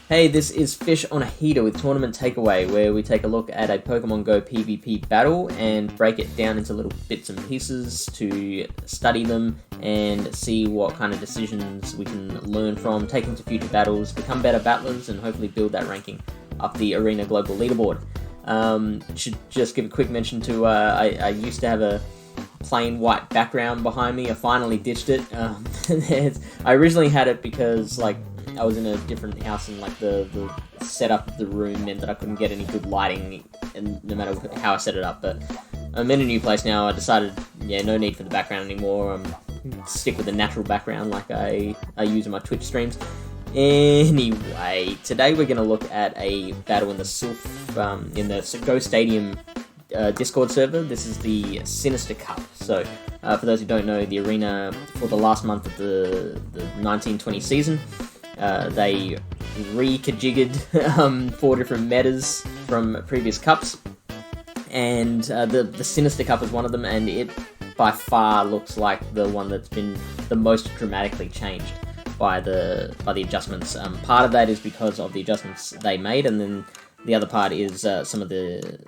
Hey, this is Fish on a Heater with Tournament Takeaway, where we take a look at a Pokemon Go PvP battle and break it down into little bits and pieces to study them and see what kind of decisions we can learn from, take into future battles, become better battlers, and hopefully build that ranking up the Arena Global Leaderboard. Should just give a quick mention to, I used to have a plain white background behind me. I finally ditched it. I originally had it because, like, I was in a different house and like the setup of the room meant that I couldn't get any good lighting, and no matter how I set it up. But I'm in a new place now. I decided, no need for the background anymore. Stick with the natural background like I use in my Twitch streams. Anyway, today we're going to look at a battle in the Go Stadium Discord server. This is the Sinister Cup. So, for those who don't know, the arena for the last month of the 1920 season, they re-kajiggered 4 different metas from previous cups, and the Sinister Cup is one of them, and it by far looks like the one that's been the most dramatically changed by the adjustments. Part of that is because of the adjustments they made, and then the other part is some of the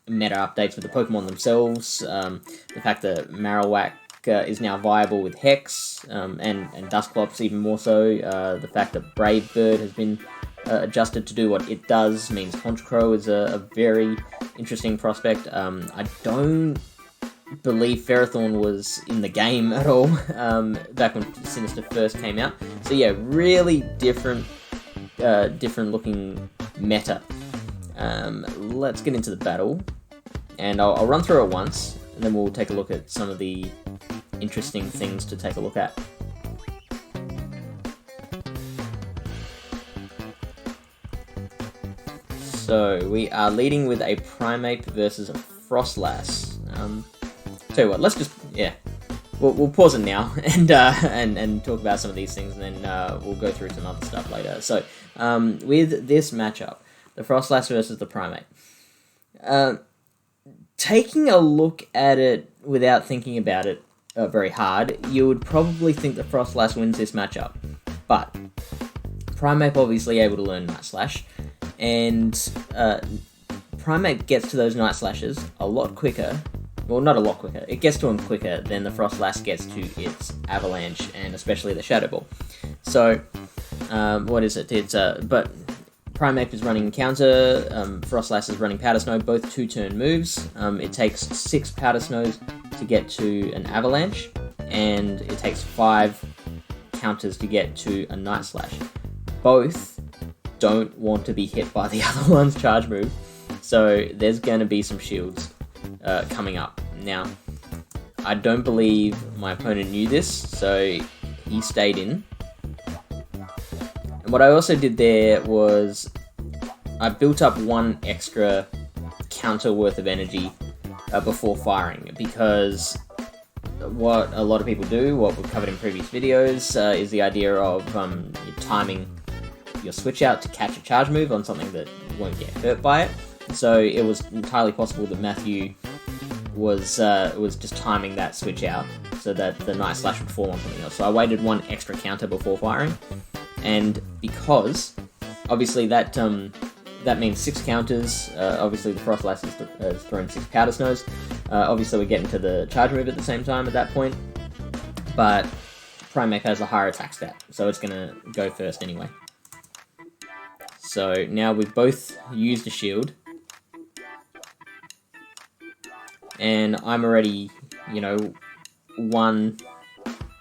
meta updates with the Pokemon themselves. The fact that Marowak is now viable with Hex, and Dusclops even more so. The fact that Brave Bird has been adjusted to do what it does means Honchkrow is a very interesting prospect. I don't believe Ferrothorn was in the game at all back when Sinister first came out. So yeah, really different looking meta. Let's get into the battle, and I'll run through it once, and then we'll take a look at some of the interesting things to take a look at. So we are leading with a Primeape versus a Frostlass. Tell you what, let's just we'll pause it now and talk about some of these things, and then we'll go through some other stuff later. So with this matchup, the Frostlass versus the Primeape. Taking a look at it without thinking about it very hard, you would probably think that Frostlass wins this matchup, but Primeape obviously able to learn Night Slash, and Primeape gets to those Night Slashes a lot quicker. Well, not a lot quicker. It gets to them quicker than the Frostlass gets to its Avalanche, and especially the Shadow Ball. So, what is it? But Primeape is running Counter, Frostlass is running Powder Snow, both 2-turn moves. It takes 6 Powder Snows to get to an Avalanche, and it takes 5 counters to get to a Night Slash. Both don't want to be hit by the other one's charge move, so there's going to be some shields coming up. Now, I don't believe my opponent knew this, so he stayed in. And what I also did there was I built up 1 extra counter worth of energy before firing, because what a lot of people do, what we've covered in previous videos, is the idea of timing your switch out to catch a charge move on something that won't get hurt by it. So it was entirely possible that Matthew was just timing that switch out so that the Night Slash would fall on something else. So I waited 1 extra counter before firing, and because obviously that means 6 counters. Obviously the Frostlass has thrown 6 Powder Snows. Obviously we're getting to the charge move at the same time at that point, but Primeape has a higher attack stat, so it's going to go first anyway. So now we've both used a shield, and I'm already, 1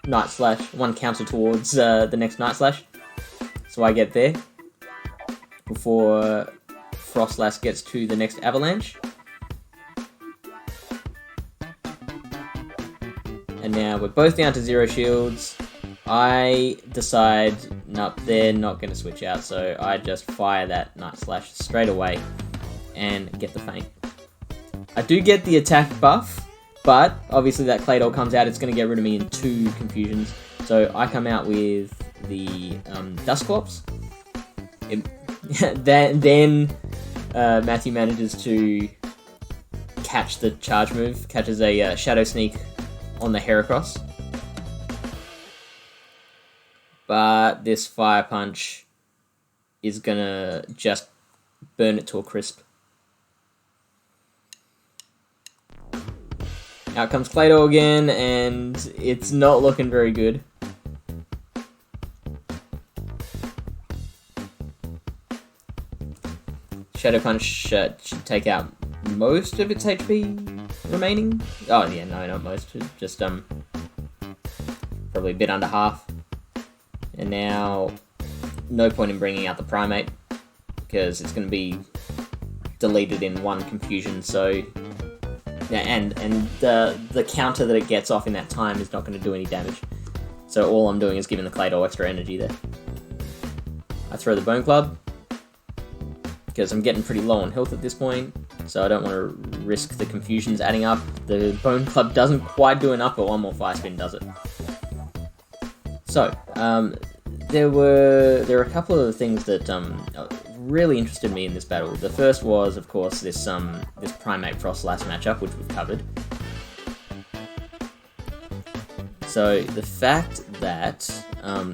Night Slash, 1 counter towards the next Night Slash. So I get there before Frostlass gets to the next Avalanche. And now we're both down to 0 shields. I decide, nope, they're not going to switch out, so I just fire that Night Slash straight away and get the feint. I do get the attack buff, but obviously that Claydol comes out, it's going to get rid of me in 2 confusions. So I come out with the Dusclops. Then Matthew manages to catch the charge move, catches a Shadow Sneak on the Heracross. But this Fire Punch is gonna just burn it to a crisp. Out comes Claydol again, and it's not looking very good. Shadow Punch should take out most of its HP remaining. Oh yeah, no, not most. Just probably a bit under half. And now, no point in bringing out the Primate because it's going to be deleted in one confusion. So yeah, and the counter that it gets off in that time is not going to do any damage. So all I'm doing is giving the Claydol extra energy there. I throw the Bone Club because I'm getting pretty low on health at this point, so I don't want to risk the confusions adding up. The Bone Club doesn't quite do enough, but one more Fire Spin does it. So, there were a couple of things that really interested me in this battle. The first was, of course, this Primate Frostlass matchup, which we've covered. So the fact that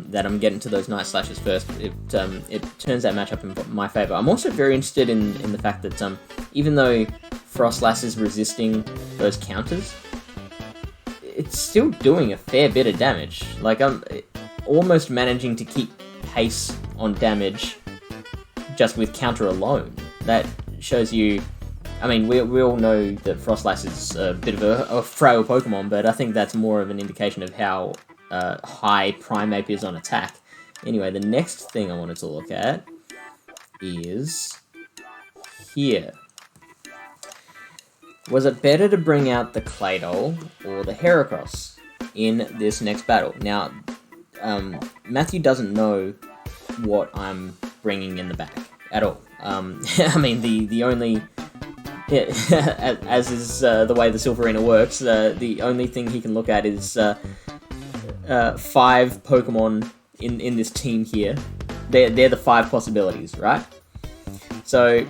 that I'm getting to those Night Slashes first, it turns that matchup in my favour. I'm also very interested in the fact that even though Frostlass is resisting those counters, it's still doing a fair bit of damage. Like, I'm almost managing to keep pace on damage just with counter alone. That shows you... I mean, we all know that Frostlass is a bit of a frail Pokemon, but I think that's more of an indication of how high Primeape is on attack. Anyway, the next thing I wanted to look at is here. Was it better to bring out the Claydol or the Heracross in this next battle? Now, Matthew doesn't know what I'm bringing in the back at all. I mean, the only... as is the way the Silverina works, the only thing he can look at is 5 Pokemon in this team here. They're the 5 possibilities, right? So,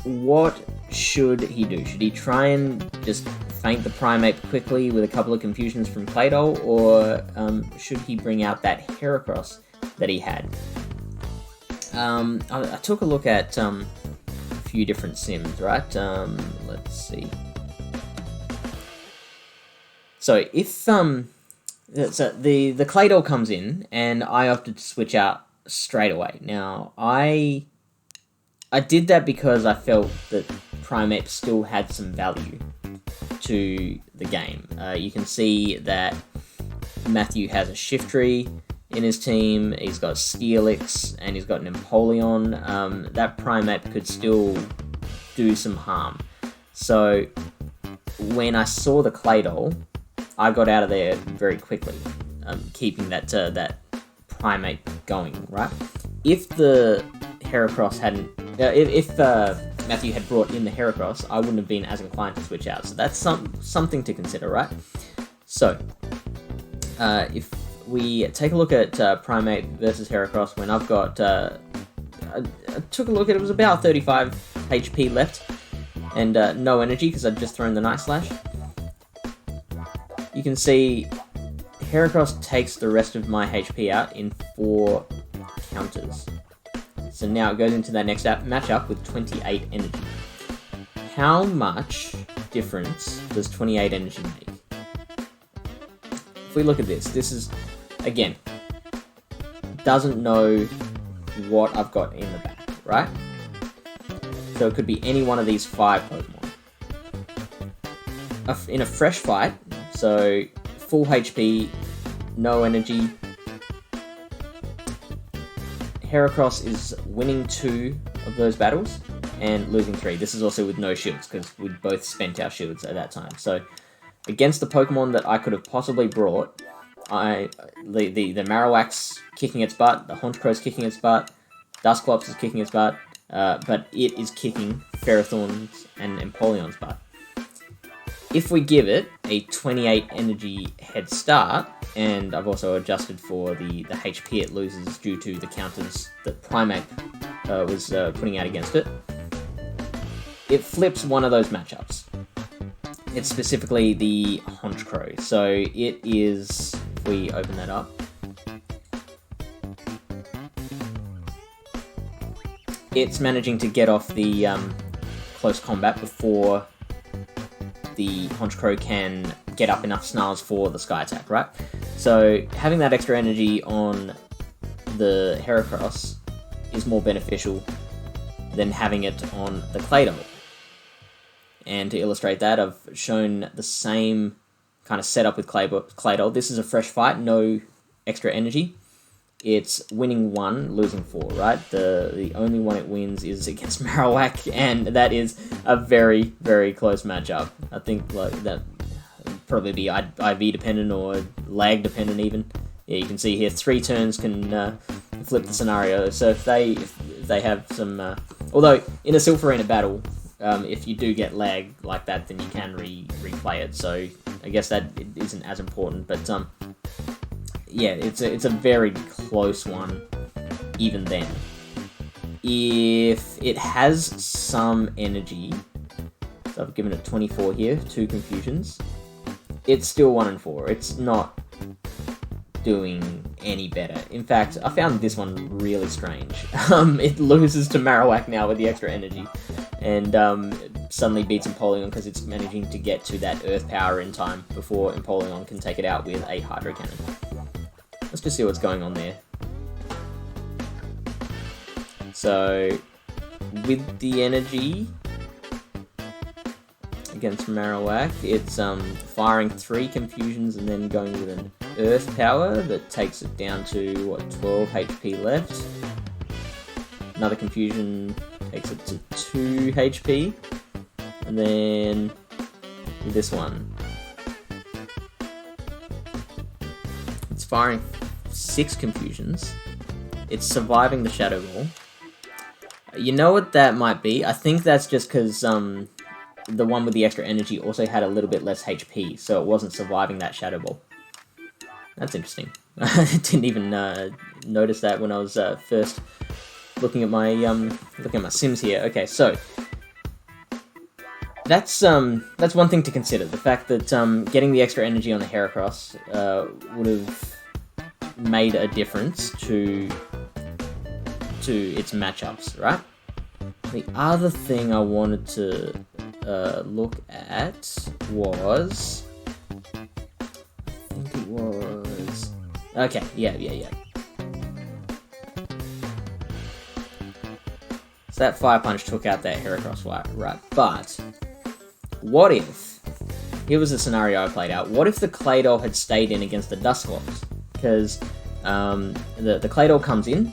what should he do? Should he try and just feint the Primeape quickly with a couple of confusions from Claydol, or should he bring out that Heracross that he had? I took a look at few different sims, right? Let's see. So if the Claydol comes in, and I opted to switch out straight away. Now I did that because I felt that Primeape still had some value to the game. You can see that Matthew has a Shiftry in his team, he's got Steelix, and he's got an Empoleon. That Primeape could still do some harm. So, when I saw the Claydol, I got out of there very quickly, keeping that Primeape going, right? If the Heracross hadn't... if Matthew had brought in the Heracross, I wouldn't have been as inclined to switch out. So that's something to consider, right? So, if we take a look at Primeape versus Heracross, when I've got... I took a look at it, was about 35 HP left, and no energy because I'd just thrown the Night Slash. You can see Heracross takes the rest of my HP out in 4 counters. So now it goes into that next matchup with 28 energy. How much difference does 28 energy make? If we look at this is, again, doesn't know what I've got in the back, right? So it could be any one of these 5 Pokemon. In a fresh fight, so full HP, no energy, Heracross is winning 2 of those battles and losing 3. This is also with no shields, because we both spent our shields at that time. So against the Pokemon that I could have possibly brought, the Marowak's kicking its butt, the Honchkro's kicking its butt, Dusclops is kicking its butt, but it is kicking Ferrothorn's and Empoleon's butt. If we give it a 28 energy head start, and I've also adjusted for the HP it loses due to the counters that Primeape was putting out against it, it flips one of those matchups. It's specifically the Honchkro. So it is, if we open that up, it's managing to get off the close combat before the Honchkrow can get up enough snarls for the Sky Attack, right? So having that extra energy on the Heracross is more beneficial than having it on the Claydol. And to illustrate that, I've shown the same kind of setup with Claydol. This is a fresh fight, no extra energy. It's winning 1, losing 4, right? The only one it wins is against Marowak, and that is a very, very close matchup. I think like that would probably be IV dependent or lag dependent even. Yeah, you can see here 3 turns can flip the scenario. So if they have some, although in a Silph Arena battle, if you do get lag like that, then you can replay it. So I guess that isn't as important, but yeah, it's a very close one, even then. If it has some energy, so I've given it 24 here, 2 confusions, it's still 1 and 4. It's not doing any better. In fact, I found this one really strange. It loses to Marowak now with the extra energy, and suddenly beats Empoleon because it's managing to get to that Earth power in time before Empoleon can take it out with a Hydro Cannon. Let's just see what's going on there. So, with the energy against Marowak, it's firing 3 confusions and then going with an Earth power that takes it down to, what, 12 HP left. Another confusion takes it to 2 HP. And then with this one, it's firing 6 confusions. It's surviving the Shadow Ball. You know what that might be? I think that's just because the one with the extra energy also had a little bit less HP, so it wasn't surviving that Shadow Ball. That's interesting. I didn't even notice that when I was first looking at my Sims here. Okay, so that's one thing to consider. The fact that getting the extra energy on the Heracross would have made a difference to its matchups, right? The other thing I wanted to look at was, I think it was, okay, yeah. So that Fire Punch took out that Heracross, right? But what if, here was a scenario I played out, what if the Claydol had stayed in against the Dusclops? Because the Claydol comes in,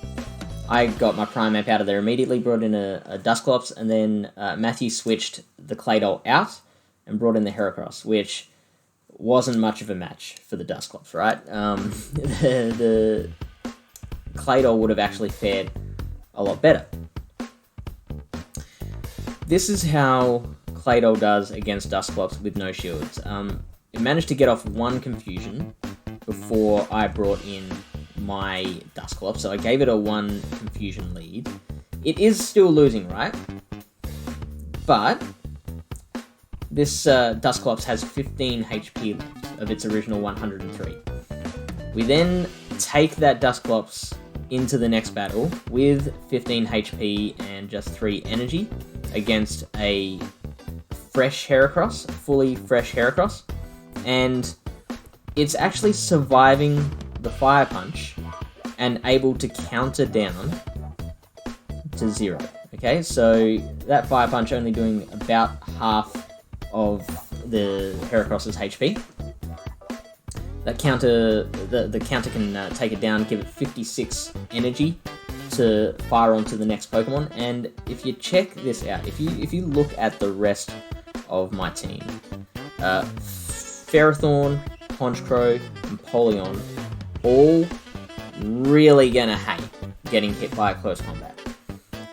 I got my Primeape out of there immediately, brought in a Dusclops, and then Matthew switched the Claydol out and brought in the Heracross, which wasn't much of a match for the Dusclops, right? The Claydol would have actually fared a lot better. This is how Claydol does against Dusclops with no shields. It managed to get off 1 confusion before I brought in my Dusclops, so I gave it a 1 confusion lead. It is still losing, right? But this Dusclops has 15 HP left of its original 103. We then take that Dusclops into the next battle with 15 HP and just 3 energy against a fresh Heracross, fully fresh Heracross, and it's actually surviving the Fire Punch and able to counter down to 0. Okay, so that Fire Punch only doing about half of the Heracross's HP. That counter, the counter can take it down, give it 56 energy to fire onto the next Pokemon. And if you check this out, if you look at the rest of my team, Ferrothorn, Honchkrow, and Empoleon, all really gonna hate getting hit by a close combat.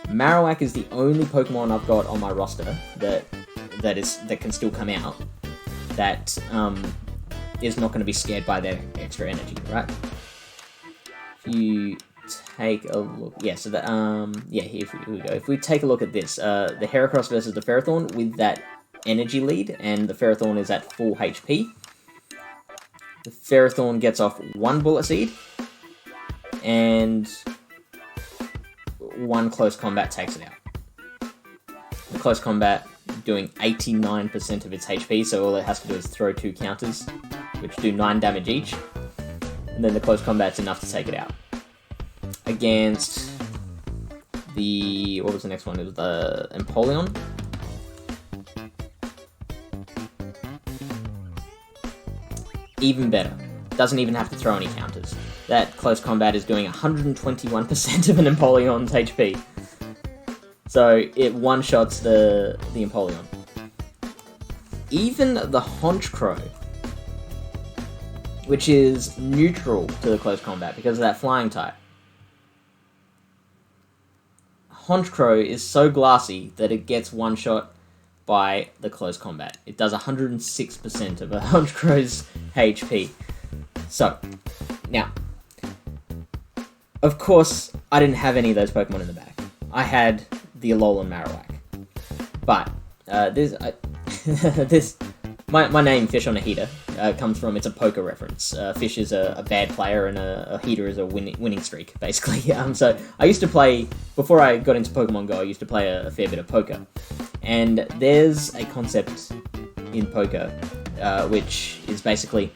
Marowak is the only Pokemon I've got on my roster that can still come out that is not going to be scared by their extra energy, right? If you take a look, yeah. So that here we go. If we take a look at this, the Heracross versus the Ferrothorn with that energy lead, and the Ferrothorn is at full HP. The Ferrothorn gets off 1 Bullet Seed, and one close combat takes it out. The close combat doing 89% of its HP, so all it has to do is throw 2 counters, which do 9 damage each, and then the close combat's enough to take it out. Against the... what was the next one? It was the Empoleon. Even better. Doesn't even have to throw any counters. That close combat is doing 121% of an Empoleon's HP. So it one-shots the Empoleon. Even the Honchkrow, which is neutral to the close combat because of that flying type. Honchkrow is so glassy that it gets one-shot by the close combat. It does 106% of a Honchkrow's HP. So, now, of course, I didn't have any of those Pokemon in the back. I had the Alolan Marowak. But, my name, Fish on a Heater, comes from, it's a poker reference. Fish is a bad player and a Heater is a winning streak, basically. So, I used to play, before I got into Pokemon Go, I used to play a fair bit of poker. And there's a concept in poker, which is basically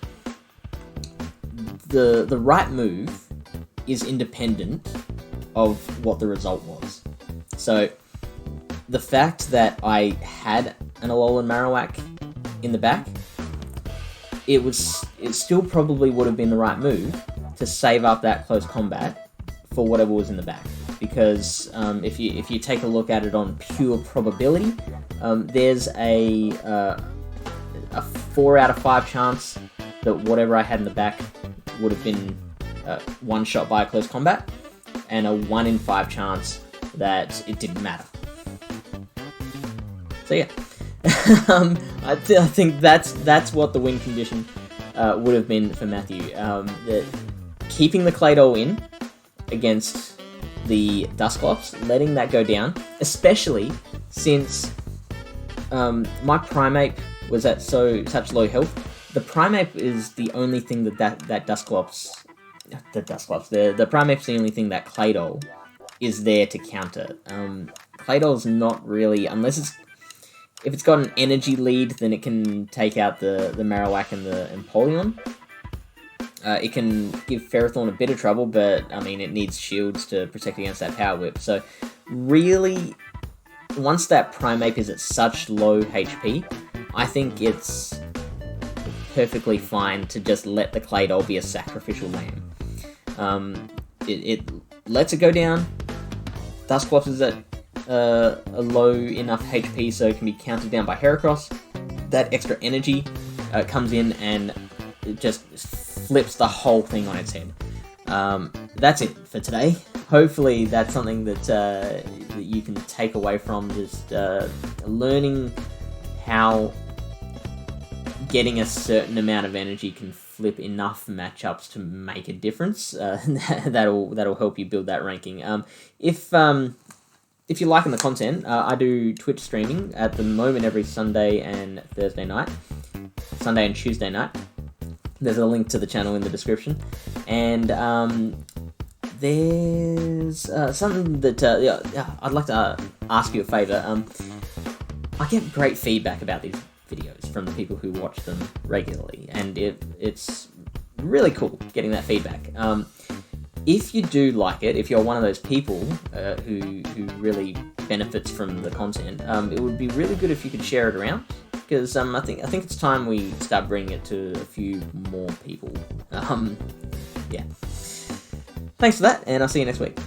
the right move is independent of what the result was. So the fact that I had an Alolan Marowak in the back, it still probably would have been the right move to save up that close combat for whatever was in the back. Because if you take a look at it on pure probability, there's a 4 out of 5 chance that whatever I had in the back would have been one shot by a close combat, and a 1 in 5 chance that it didn't matter. So yeah, I think that's what the win condition would have been for Matthew. Keeping the Claydol in against the Dusclops, letting that go down, especially since my Primeape was at such low health. The Primeape is the only thing that Dusclops, the Primeape's the only thing that Claydol is there to counter. Claydol's not really, if it's got an energy lead, then it can take out the Marowak and the Empoleon. It can give Ferrothorn a bit of trouble, but, I mean, it needs shields to protect against that Power Whip. So, really, once that Primeape is at such low HP, I think it's perfectly fine to just let the Claydol be a sacrificial lamb. It lets it go down. Dusclops is at a low enough HP so it can be counted down by Heracross. That extra energy comes in and it just flips the whole thing on its head. That's it for today. Hopefully that's something that you can take away from just learning how getting a certain amount of energy can flip enough matchups to make a difference. That'll help you build that ranking. If you're liking the content, I do Twitch streaming at the moment every Sunday and Thursday night. Sunday and Tuesday night. There's a link to the channel in the description. And there's something that I'd like to ask you a favour. I get great feedback about these videos from the people who watch them regularly, and it's really cool getting that feedback. If you do like it, if you're one of those people who really benefits from the content, it would be really good if you could share it around, because I think it's time we start bringing it to a few more people. Yeah. Thanks for that, and I'll see you next week.